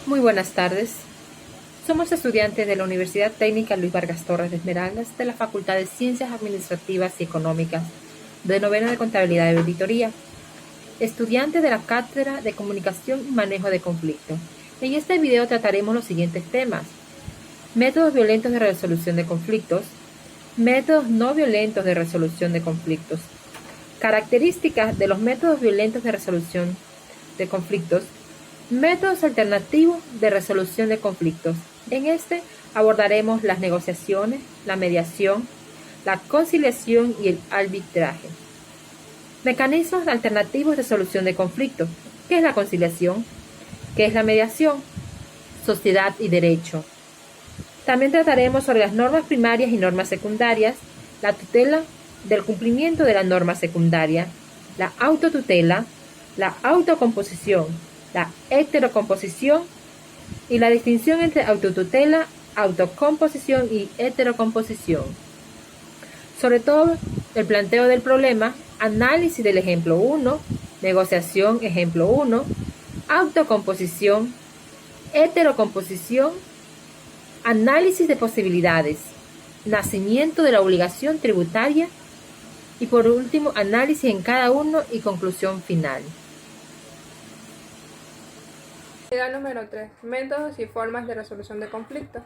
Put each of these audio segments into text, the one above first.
Muy buenas tardes. Somos estudiantes de la Universidad Técnica Luis Vargas Torres de Esmeraldas de la Facultad de Ciencias Administrativas y Económicas de noveno de Contabilidad y Auditoría, estudiantes de la Cátedra de Comunicación y Manejo de Conflictos. En este video trataremos los siguientes temas: métodos violentos de resolución de conflictos, métodos no violentos de resolución de conflictos, características de los métodos violentos de resolución de conflictos, métodos alternativos de resolución de conflictos. En este abordaremos las negociaciones, la mediación, la conciliación y el arbitraje. Mecanismos alternativos de solución de conflictos. ¿Qué es la conciliación? ¿Qué es la mediación? Sociedad y derecho. También trataremos sobre las normas primarias y normas secundarias, la tutela del cumplimiento de la norma secundaria, la autotutela, la autocomposición, la heterocomposición y la distinción entre autotutela, autocomposición y heterocomposición. Sobre todo, el planteo del problema, análisis del ejemplo 1, negociación ejemplo 1, autocomposición, heterocomposición, análisis de posibilidades, nacimiento de la obligación tributaria y por último, análisis en cada uno y conclusión final. Actividad número 3. Métodos y formas de resolución de conflictos.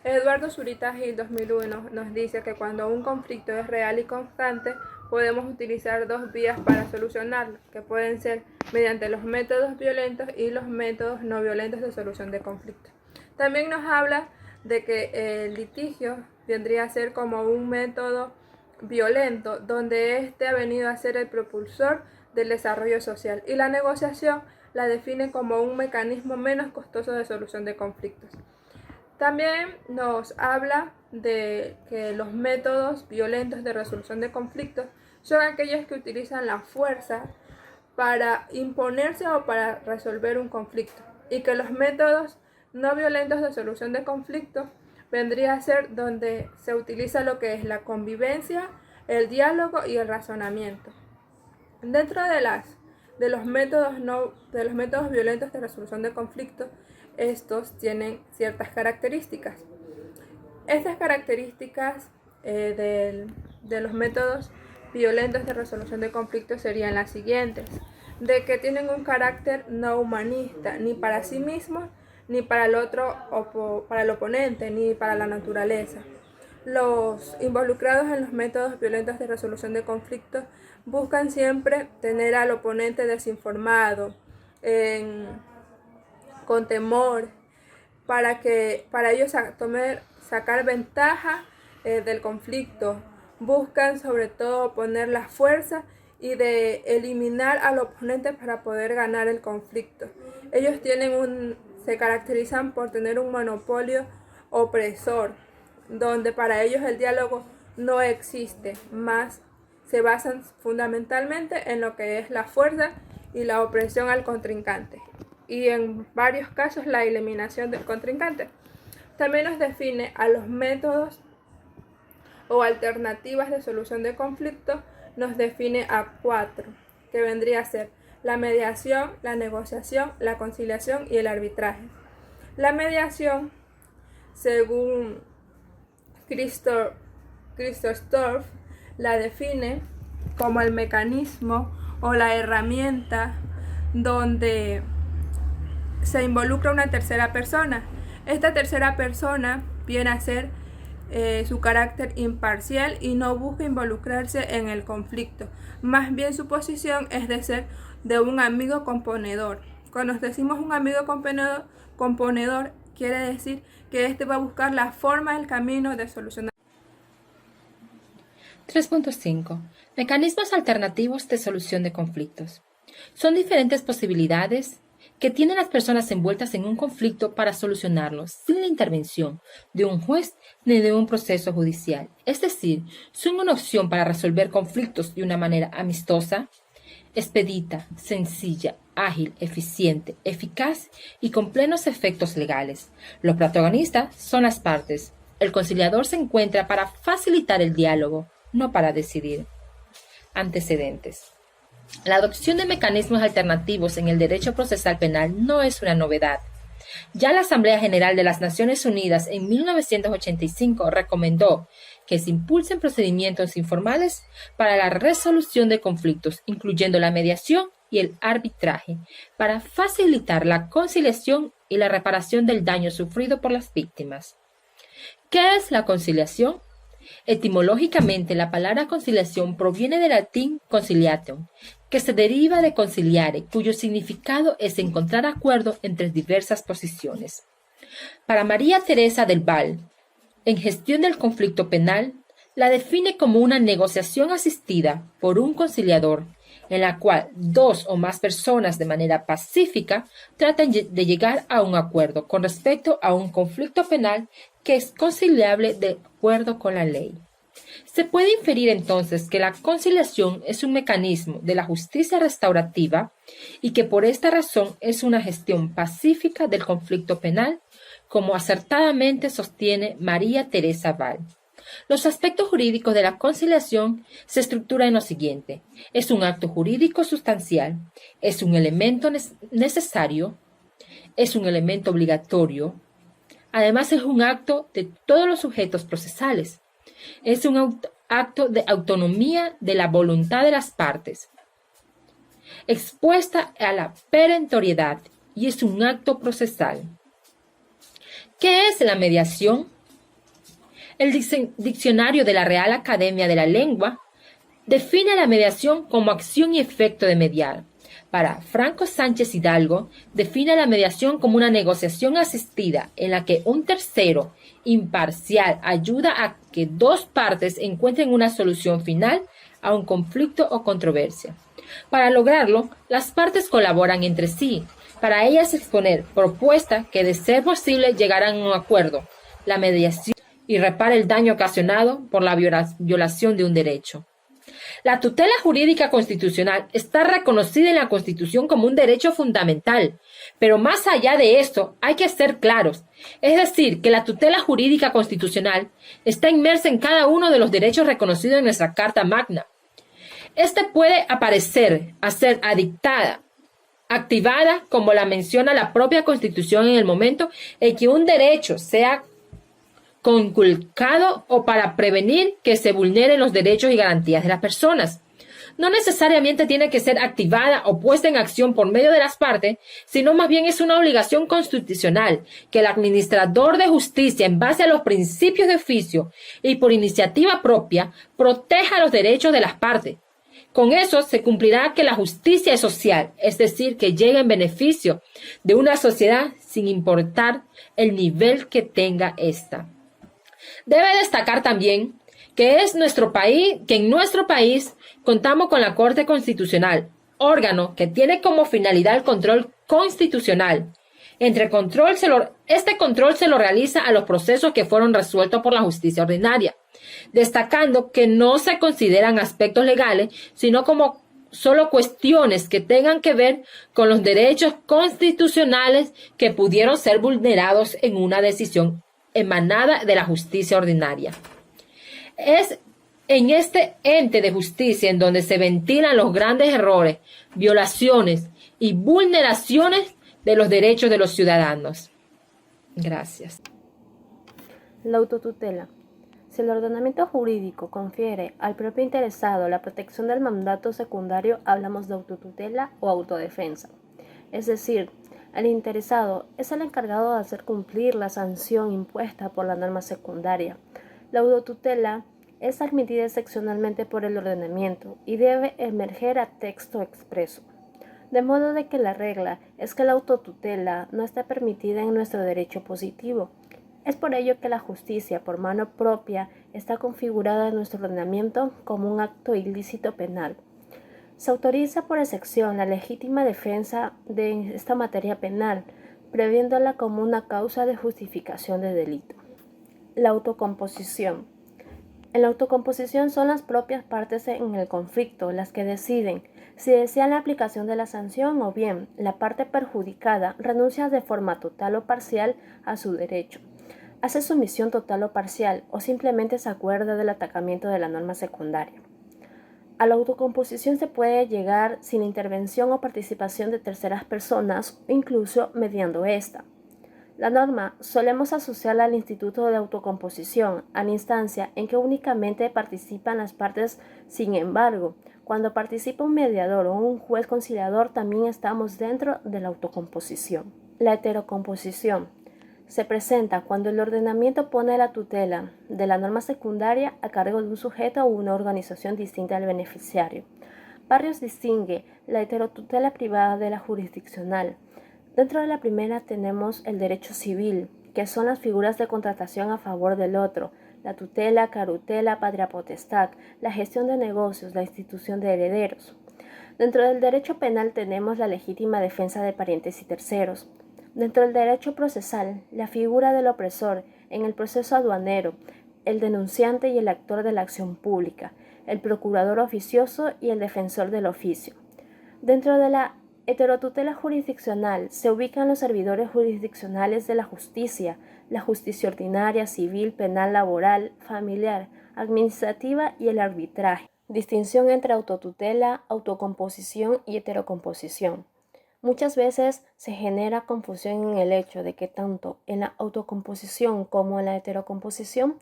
Eduardo Zurita Gil 2001 nos dice que cuando un conflicto es real y constante, podemos utilizar dos vías para solucionarlo, que pueden ser mediante los métodos violentos y los métodos no violentos de solución de conflictos. También nos habla de que el litigio vendría a ser como un método violento, donde éste ha venido a ser el propulsor del desarrollo social, y la negociación la define como un mecanismo menos costoso de solución de conflictos. También nos habla de que los métodos violentos de resolución de conflictos son aquellos que utilizan la fuerza para imponerse o para resolver un conflicto, y que los métodos no violentos de solución de conflictos vendría a ser donde se utiliza lo que es la convivencia, el diálogo y el razonamiento. Dentro de los métodos violentos de resolución de conflictos, estos tienen ciertas características. Estas características de los métodos violentos de resolución de conflictos serían las siguientes: de que tienen un carácter no humanista, ni para sí mismos, ni para el otro, para el oponente, ni para la naturaleza. Los involucrados en los métodos violentos de resolución de conflictos buscan siempre tener al oponente desinformado, con temor, para ellos sacar ventaja del conflicto. Buscan sobre todo poner la fuerza y de eliminar al oponente para poder ganar el conflicto. Ellos se caracterizan por tener un monopolio opresor, donde para ellos el diálogo no existe, más se basan fundamentalmente en lo que es la fuerza y la opresión al contrincante, y en varios casos la eliminación del contrincante. También nos define a los métodos o alternativas de solución de conflictos, nos define a 4, que vendría a ser la mediación, la negociación, la conciliación y el arbitraje. La mediación, según Christoph, la define como el mecanismo o la herramienta donde se involucra una tercera persona. Esta tercera persona viene a ser su carácter imparcial y no busca involucrarse en el conflicto. Más bien su posición es de ser de un amigo componedor. Cuando decimos un amigo componedor, quiere decir que este va a buscar la forma, el camino de solucionar. 3.5. Mecanismos alternativos de solución de conflictos. Son diferentes posibilidades que tienen las personas envueltas en un conflicto para solucionarlos sin la intervención de un juez ni de un proceso judicial. Es decir, son una opción para resolver conflictos de una manera amistosa, expedita, sencilla, ágil, eficiente, eficaz y con plenos efectos legales. Los protagonistas son las partes. El conciliador se encuentra para facilitar el diálogo, no para decidir. Antecedentes. La adopción de mecanismos alternativos en el derecho procesal penal no es una novedad. Ya la Asamblea General de las Naciones Unidas en 1985 recomendó que se impulsen procedimientos informales para la resolución de conflictos, incluyendo la mediación y el arbitraje, para facilitar la conciliación y la reparación del daño sufrido por las víctimas. ¿Qué es la conciliación? Etimológicamente, la palabra conciliación proviene del latín conciliatum, que se deriva de conciliare, cuyo significado es encontrar acuerdo entre diversas posiciones. Para María Teresa del Val, en Gestión del conflicto penal, la define como una negociación asistida por un conciliador, en la cual dos o más personas de manera pacífica tratan de llegar a un acuerdo con respecto a un conflicto penal que es conciliable de acuerdo con la ley. Se puede inferir entonces que la conciliación es un mecanismo de la justicia restaurativa y que por esta razón es una gestión pacífica del conflicto penal, como acertadamente sostiene María Teresa Val. Los aspectos jurídicos de la conciliación se estructuran en lo siguiente: es un acto jurídico sustancial, es un elemento necesario, es un elemento obligatorio, además es un acto de todos los sujetos procesales, es un acto de autonomía de la voluntad de las partes, expuesta a la perentoriedad, y es un acto procesal. ¿Qué es la mediación? El diccionario de la Real Academia de la Lengua define la mediación como acción y efecto de mediar. Para Franco Sánchez Hidalgo, define la mediación como una negociación asistida en la que un tercero imparcial ayuda a que dos partes encuentren una solución final a un conflicto o controversia. Para lograrlo, las partes colaboran entre sí. Para ellas exponer propuestas que, de ser posible, llegarán a un acuerdo. La mediación y repara el daño ocasionado por la violación de un derecho. La tutela jurídica constitucional está reconocida en la Constitución como un derecho fundamental, pero más allá de esto hay que ser claros, es decir, que la tutela jurídica constitucional está inmersa en cada uno de los derechos reconocidos en nuestra Carta Magna. Este puede aparecer a ser adictada, activada, como la menciona la propia Constitución, en el momento en que un derecho sea conculcado o para prevenir que se vulneren los derechos y garantías de las personas. No necesariamente tiene que ser activada o puesta en acción por medio de las partes, sino más bien es una obligación constitucional que el administrador de justicia, en base a los principios de oficio y por iniciativa propia, proteja los derechos de las partes. Con eso se cumplirá que la justicia es social, es decir, que llegue en beneficio de una sociedad sin importar el nivel que tenga ésta. Debe destacar también que en nuestro país contamos con la Corte Constitucional, órgano que tiene como finalidad el control constitucional. Este control se lo realiza a los procesos que fueron resueltos por la justicia ordinaria, destacando que no se consideran aspectos legales, sino como solo cuestiones que tengan que ver con los derechos constitucionales que pudieron ser vulnerados en una decisión emanada de la justicia ordinaria. Es en este ente de justicia en donde se ventilan los grandes errores, violaciones y vulneraciones de los derechos de los ciudadanos. Gracias. La autotutela. Si el ordenamiento jurídico confiere al propio interesado la protección del mandato secundario, hablamos de autotutela o autodefensa. Es decir, el interesado es el encargado de hacer cumplir la sanción impuesta por la norma secundaria. La autotutela es admitida excepcionalmente por el ordenamiento y debe emerger a texto expreso. De modo de que la regla es que la autotutela no está permitida en nuestro derecho positivo. Es por ello que la justicia por mano propia está configurada en nuestro ordenamiento como un acto ilícito penal. Se autoriza por excepción la legítima defensa de esta materia penal, previéndola como una causa de justificación de delito. La autocomposición. En la autocomposición son las propias partes en el conflicto las que deciden si desean la aplicación de la sanción o bien la parte perjudicada renuncia de forma total o parcial a su derecho, hace sumisión total o parcial o simplemente se acuerda del atacamiento de la norma secundaria. A la autocomposición se puede llegar sin intervención o participación de terceras personas, incluso mediando esta. La norma solemos asociarla al instituto de autocomposición, a la instancia en que únicamente participan las partes. Sin embargo, cuando participa un mediador o un juez conciliador, también estamos dentro de la autocomposición. La heterocomposición se presenta cuando el ordenamiento pone la tutela de la norma secundaria a cargo de un sujeto o una organización distinta al beneficiario. Barrios distingue la heterotutela privada de la jurisdiccional. Dentro de la primera tenemos el derecho civil, que son las figuras de contratación a favor del otro, la tutela, carutela, patria potestad, la gestión de negocios, la institución de herederos. Dentro del derecho penal tenemos la legítima defensa de parientes y terceros. Dentro del derecho procesal, la figura del opresor en el proceso aduanero, el denunciante y el actor de la acción pública, el procurador oficioso y el defensor del oficio. Dentro de la heterotutela jurisdiccional se ubican los servidores jurisdiccionales de la justicia ordinaria, civil, penal, laboral, familiar, administrativa y el arbitraje. Distinción entre autotutela, autocomposición y heterocomposición. Muchas veces se genera confusión en el hecho de que tanto en la autocomposición como en la heterocomposición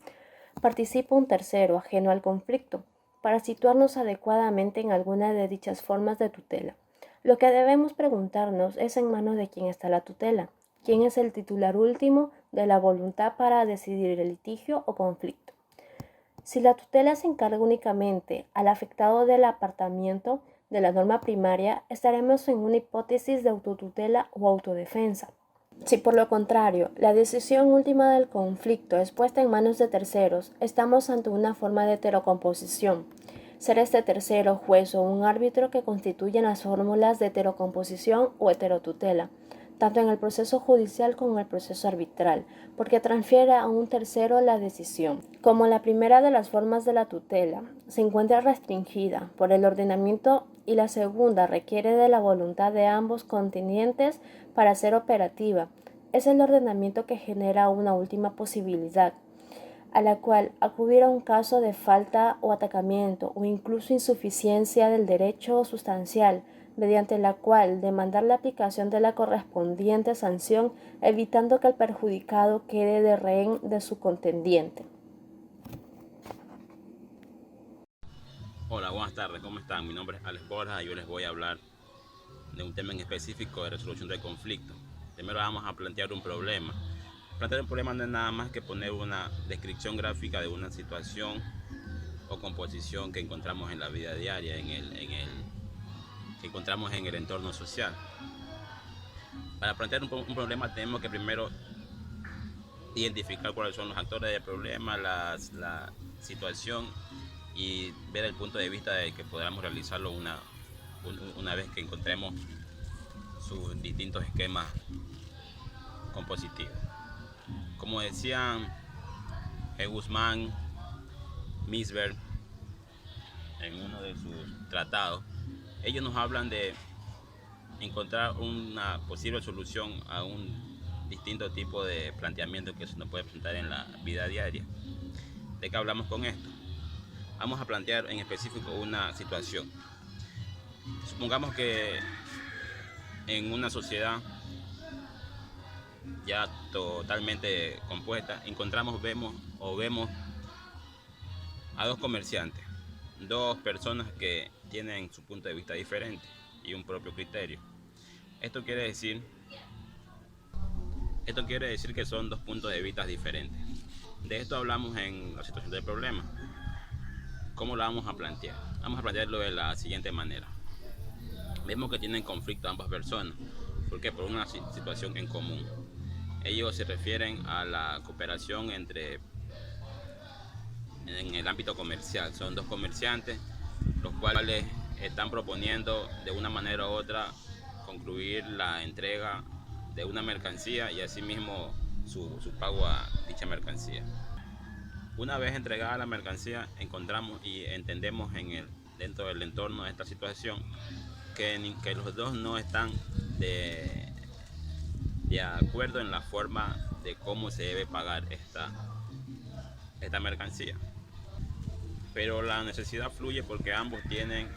participa un tercero ajeno al conflicto, para situarnos adecuadamente en alguna de dichas formas de tutela. Lo que debemos preguntarnos es en manos de quién está la tutela, quién es el titular último de la voluntad para decidir el litigio o conflicto. Si la tutela se encarga únicamente al afectado del apartamiento de la norma primaria, estaremos en una hipótesis de autotutela o autodefensa. Si por lo contrario, la decisión última del conflicto es puesta en manos de terceros, estamos ante una forma de heterocomposición. Ser este tercero, juez o un árbitro que constituyen las fórmulas de heterocomposición o heterotutela, tanto en el proceso judicial como en el proceso arbitral, porque transfiere a un tercero la decisión. Como la primera de las formas de la tutela se encuentra restringida por el ordenamiento y la segunda requiere de la voluntad de ambos contendientes para ser operativa, es el ordenamiento que genera una última posibilidad, a la cual acudir a un caso de falta o atacamiento o incluso insuficiencia del derecho sustancial, mediante la cual demandar la aplicación de la correspondiente sanción, evitando que el perjudicado quede de rehén de su contendiente. Hola, buenas tardes, ¿cómo están? Mi nombre es Alex Borja y yo les voy a hablar de un tema en específico de resolución de conflictos. Primero vamos a plantear un problema. Plantear un problema no es nada más que poner una descripción gráfica de una situación o composición que encontramos en la vida diaria, que encontramos en el entorno social. Para plantear un problema tenemos que primero identificar cuáles son los actores del problema, la situación y ver el punto de vista de que podamos realizarlo una vez que encontremos sus distintos esquemas compositivos. Como decían Guzmán, Misberg en uno de sus tratados, ellos nos hablan de encontrar una posible solución a un distinto tipo de planteamiento que se nos puede presentar en la vida diaria. ¿De qué hablamos con esto? Vamos a plantear en específico una situación. Supongamos que en una sociedad ya totalmente compuesta, vemos a dos comerciantes, dos personas que tienen su punto de vista diferente y un propio criterio. Esto quiere decir que son dos puntos de vista diferentes. De esto hablamos en la situación del problema. ¿Cómo lo vamos a plantear? Vamos a plantearlo de la siguiente manera. Vemos que tienen conflicto ambas personas, porque por una situación en común. Ellos se refieren a la cooperación en el ámbito comercial. Son dos comerciantes, los cuales están proponiendo de una manera u otra concluir la entrega de una mercancía y asimismo su pago a dicha mercancía. Una vez entregada la mercancía, encontramos y entendemos dentro del entorno de esta situación que los dos no están de acuerdo en la forma de cómo se debe pagar esta mercancía. Pero la necesidad fluye porque ambos tienen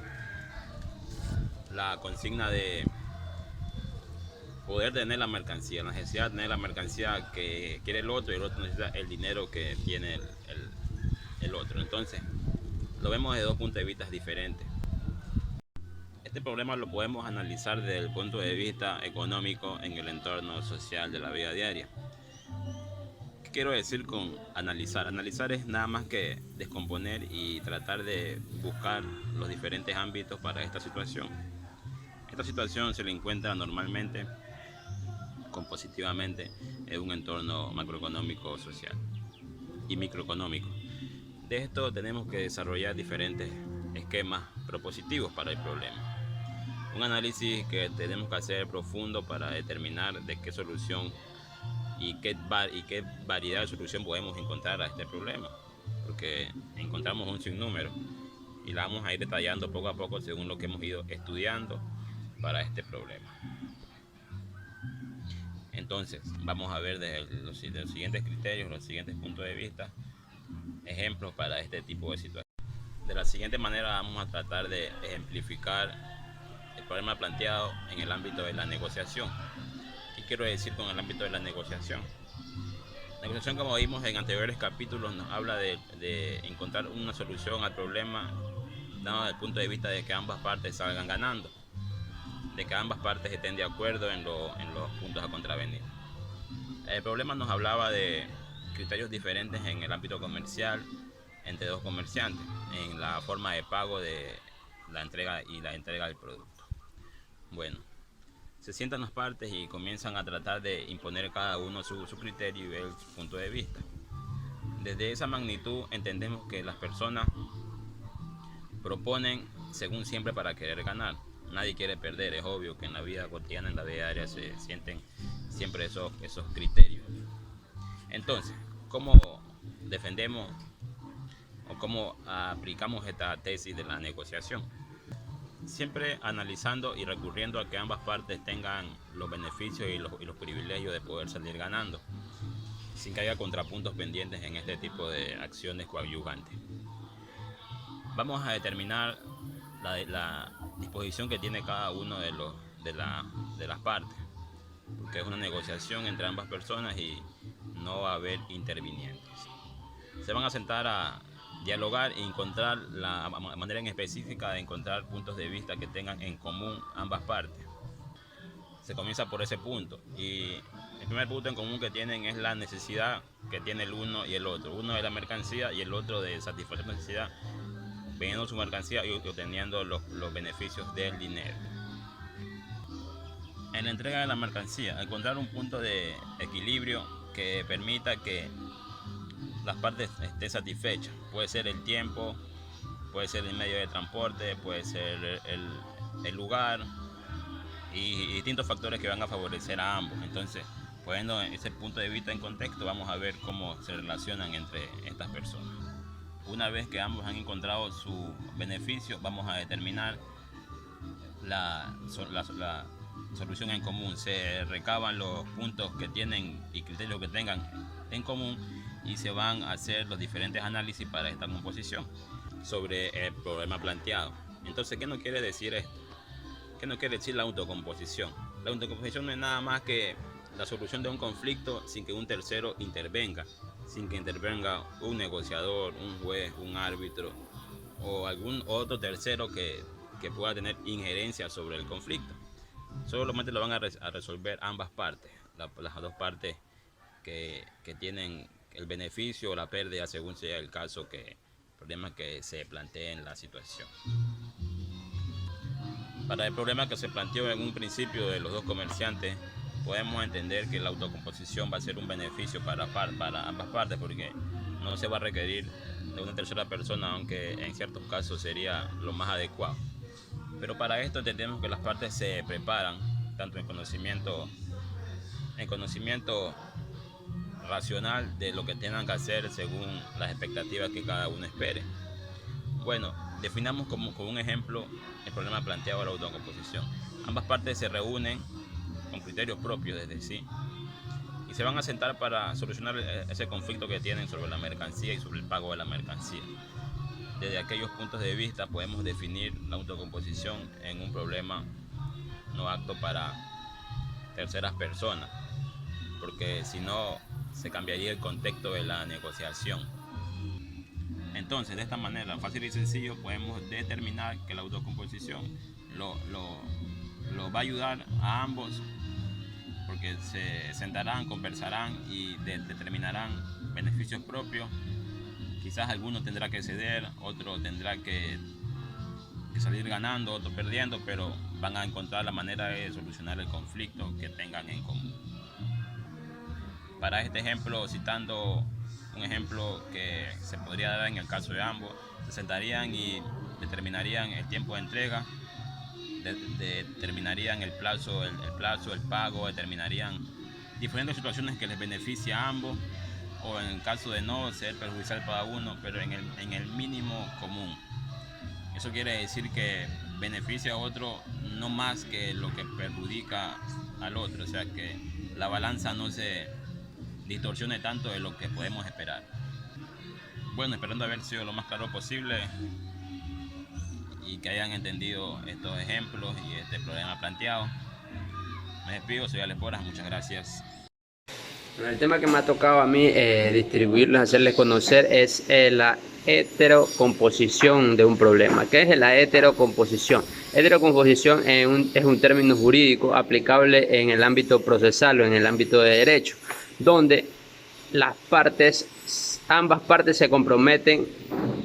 la consigna de poder tener la mercancía, la necesidad de tener la mercancía que quiere el otro y el otro necesita el dinero que tiene el otro. Entonces, lo vemos desde dos puntos de vista diferentes. Este problema lo podemos analizar desde el punto de vista económico en el entorno social de la vida diaria. ¿Qué quiero decir con analizar? Analizar es nada más que descomponer y tratar de buscar los diferentes ámbitos para esta situación. Esta situación se le encuentra normalmente, compositivamente, en un entorno macroeconómico, social y microeconómico. De esto tenemos que desarrollar diferentes esquemas propositivos para el problema. Un análisis que tenemos que hacer profundo para determinar de qué solución y qué variedad de solución podemos encontrar a este problema, porque encontramos un sinnúmero y la vamos a ir detallando poco a poco según lo que hemos ido estudiando para este problema. Entonces, vamos a ver desde los siguientes criterios, los siguientes puntos de vista, ejemplos para este tipo de situaciones. De la siguiente manera vamos a tratar de ejemplificar el problema planteado en el ámbito de la negociación. ¿Qué quiero decir con el ámbito de la negociación? La negociación, como vimos en anteriores capítulos, nos habla de encontrar una solución al problema dado desde el punto de vista de que ambas partes salgan ganando, de que ambas partes estén de acuerdo en los puntos a contravenir. El problema nos hablaba de criterios diferentes en el ámbito comercial entre dos comerciantes, en la forma de pago de la entrega del producto. Bueno, se sientan las partes y comienzan a tratar de imponer cada uno su criterio y ver su punto de vista. Desde esa magnitud entendemos que las personas proponen según siempre para querer ganar. Nadie quiere perder, es obvio que en la vida cotidiana, en la vida diaria se sienten siempre esos criterios. Entonces, ¿cómo defendemos o cómo aplicamos esta tesis de la negociación? Siempre analizando y recurriendo a que ambas partes tengan los beneficios y los privilegios de poder salir ganando, sin que haya contrapuntos pendientes en este tipo de acciones coadyuvantes. Vamos a determinar la disposición que tiene cada uno de las partes, porque es una negociación entre ambas personas y no va a haber intervinientes. Se van a sentar a dialogar e encontrar la manera en específica de encontrar puntos de vista que tengan en común ambas partes. Se comienza por ese punto y el primer punto en común que tienen es la necesidad que tiene el uno y el otro. Uno de la mercancía y el otro de satisfacer la necesidad vendiendo su mercancía y obteniendo los beneficios del dinero. En la entrega de la mercancía, encontrar un punto de equilibrio que permita que las partes estén satisfechas. Puede ser el tiempo, puede ser el medio de transporte, puede ser el lugar y distintos factores que van a favorecer a ambos. Entonces, poniendo ese punto de vista en contexto, vamos a ver cómo se relacionan entre estas personas. Una vez que ambos han encontrado su beneficio, vamos a determinar la solución en común. Se recaban los puntos que tienen y criterios que tengan en común y se van a hacer los diferentes análisis para esta composición sobre el problema planteado. Entonces, ¿qué nos quiere decir esto? ¿Qué nos quiere decir la autocomposición? La autocomposición no es nada más que la solución de un conflicto sin que un tercero intervenga, sin que intervenga un negociador, un juez, un árbitro o algún otro tercero que pueda tener injerencia sobre el conflicto. Solamente lo van a resolver ambas partes, las dos partes que tienen el beneficio o la pérdida según sea el caso, el problema que se plantee en la situación. Para el problema que se planteó en un principio de los dos comerciantes, podemos entender que la autocomposición va a ser un beneficio para ambas partes, porque no se va a requerir de una tercera persona, aunque en ciertos casos sería lo más adecuado. Pero para esto entendemos que las partes se preparan tanto en conocimiento racional de lo que tengan que hacer según las expectativas que cada uno espere. Bueno, definamos como un ejemplo el problema planteado de la autocomposición. Ambas partes se reúnen con criterios propios desde sí y se van a sentar para solucionar ese conflicto que tienen sobre la mercancía y sobre el pago de la mercancía. Desde aquellos puntos de vista podemos definir la autocomposición en un problema no apto para terceras personas, porque si no se cambiaría el contexto de la negociación. Entonces, de esta manera, fácil y sencillo, podemos determinar que la autocomposición lo va a ayudar a ambos, porque se sentarán, conversarán y determinarán beneficios propios. Quizás alguno tendrá que ceder, otro tendrá que salir ganando, otro perdiendo, pero van a encontrar la manera de solucionar el conflicto que tengan en común. Para este ejemplo, citando un ejemplo que se podría dar en el caso de ambos, se sentarían y determinarían el tiempo de entrega, determinarían el plazo, el pago, determinarían diferentes situaciones que les beneficia a ambos, o en el caso de no ser perjudicial para uno, pero en el mínimo común. Eso quiere decir que beneficia a otro no más que lo que perjudica al otro, o sea que la balanza no se distorsione tanto de lo que podemos esperar. Bueno, esperando haber sido lo más claro posible y que hayan entendido estos ejemplos y este problema planteado. Me despido, soy Alex Borjas, muchas gracias. El tema que me ha tocado a mí distribuirles, hacerles conocer es la heterocomposición de un problema. ¿Qué es la heterocomposición? Heterocomposición es un término jurídico aplicable en el ámbito procesal o en el ámbito de derecho, donde ambas partes se comprometen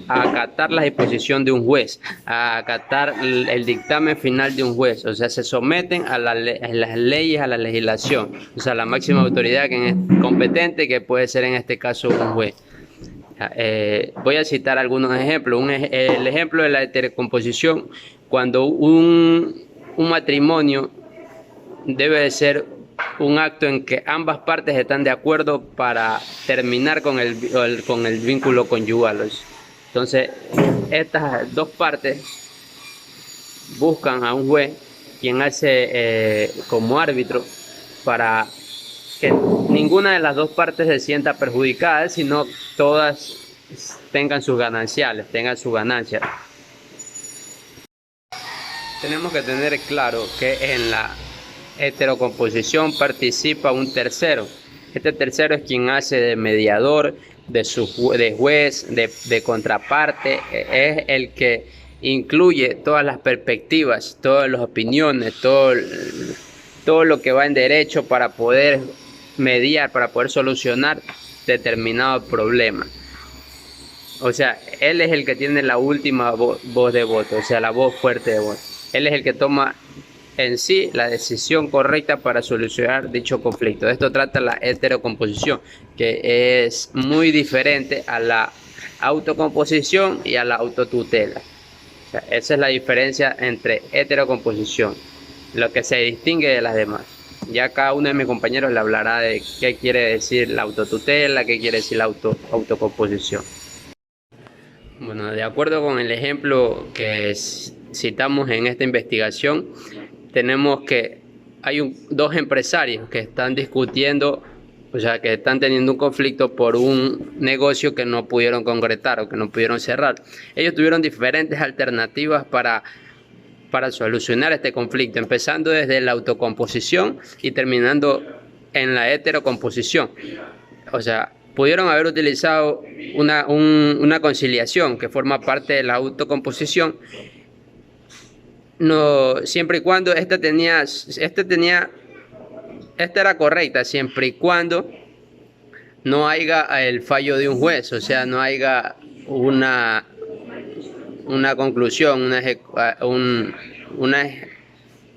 a acatar la disposición de un juez, a acatar el dictamen final de un juez, o sea, se someten a las leyes, a la legislación, o sea, la máxima autoridad que es competente, que puede ser en este caso un juez. Voy a citar algunos ejemplos. El ejemplo de la heterocomposición, cuando un matrimonio debe de ser un acto en que ambas partes están de acuerdo para terminar con el vínculo conyugal. Entonces, estas dos partes buscan a un juez, quien hace como árbitro, para que ninguna de las dos partes se sienta perjudicada, sino todas tengan sus gananciales, tengan su ganancia. Tenemos que tener claro que en la heterocomposición participa un tercero. Este tercero es quien hace de mediador, de juez, de contraparte, es el que incluye todas las perspectivas, todas las opiniones, todo lo que va en derecho para poder mediar, para poder solucionar determinado problema. O sea, él es el que tiene la última voz de voto, o sea, la voz fuerte de voto. Él es el que toma en sí la decisión correcta para solucionar dicho conflicto. De esto trata la heterocomposición, que es muy diferente a la autocomposición y a la autotutela. O sea, esa es la diferencia entre heterocomposición, lo que se distingue de las demás. Ya cada uno de mis compañeros le hablará de qué quiere decir la autotutela, qué quiere decir la autocomposición. Bueno, de acuerdo con el ejemplo que citamos en esta investigación, tenemos que hay dos empresarios que están discutiendo, o sea, que están teniendo un conflicto por un negocio que no pudieron concretar o que no pudieron cerrar. Ellos tuvieron diferentes alternativas para solucionar este conflicto, empezando desde la autocomposición y terminando en la heterocomposición. O sea, pudieron haber utilizado una conciliación que forma parte de la autocomposición, no, siempre y cuando esta era correcta, siempre y cuando no haya el fallo de un juez, o sea, no haya una conclusión,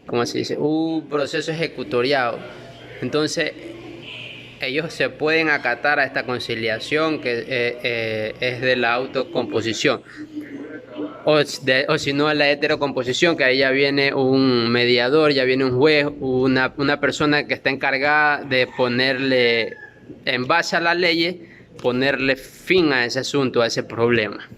¿cómo se dice? Un proceso ejecutoriado. Entonces, ellos se pueden acatar a esta conciliación que es de la autocomposición. O si no, a la heterocomposición, que ahí ya viene un mediador, ya viene un juez, una persona que está encargada de ponerle, en base a la ley, ponerle fin a ese asunto, a ese problema.